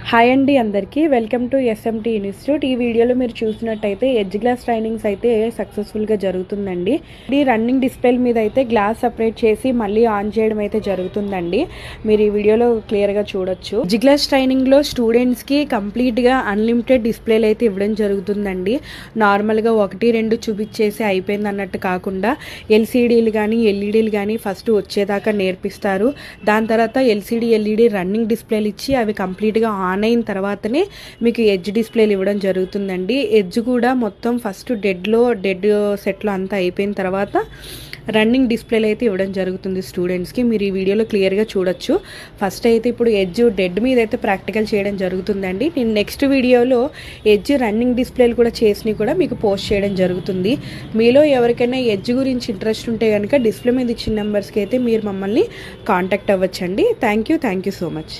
Hi అండి అందరికీ welcome to SMT institute. ఈ వీడియోలో మీరు చూసినట్టయితే ఎడ్జ్ గ్లాస్ ట్రైనింగ్స్ అయితే సక్సెస్ఫుల్గా జరుగుతుందండి. ఈ రన్నింగ్ డిస్ప్లే మీద అయితే గ్లాస్ సపరేట్ చేసి మళ్ళీ ఆన్ చేయడం అయితే జరుగుతుందండి. మీరు ఈ వీడియోలో క్లియర్గా చూడొచ్చు. ఎడ్జ్ గ్లాస్ ట్రైనింగ్లో స్టూడెంట్స్కి కంప్లీట్గా అన్లిమిటెడ్ డిస్ప్లేలు అయితే ఇవ్వడం జరుగుతుందండి. నార్మల్గా 1-2 చూపించేసి అయిపోయింది అన్నట్టు కాకుండా ఎల్సీడీలు కానీ ఎల్ఈడీలు కానీ ఫస్ట్ వచ్చేదాకా నేర్పిస్తారు. దాని తర్వాత ఎల్ఈడీ రన్నింగ్ డిస్ప్లేలు ఇచ్చి అవి కంప్లీట్గా ఆన్ అయిన తర్వాతనే మీకు ఎడ్జ్ డిస్ప్లేలు ఇవ్వడం జరుగుతుందండి. ఎడ్జ్ కూడా మొత్తం ఫస్ట్ డెడ్ సెట్లో అంతా అయిపోయిన తర్వాత రన్నింగ్ డిస్ప్లేలు అయితే ఇవ్వడం జరుగుతుంది స్టూడెంట్స్కి. మీరు ఈ వీడియోలో క్లియర్గా చూడొచ్చు. ఫస్ట్ అయితే ఇప్పుడు ఎడ్జ్ డెడ్ మీద అయితే ప్రాక్టికల్ చేయడం జరుగుతుందండి. నేను నెక్స్ట్ వీడియోలో ఎడ్జ్ రన్నింగ్ డిస్ప్లేలు కూడా చేసినవి కూడా మీకు పోస్ట్ చేయడం జరుగుతుంది. మీలో ఎవరికైనా ఎడ్జ్ గురించి ఇంట్రెస్ట్ ఉంటే కనుక డిస్ప్లే మీద ఇచ్చిన నెంబర్స్కి అయితే మీరు మమ్మల్ని కాంటాక్ట్ అవ్వచ్చండి. Thank you so much.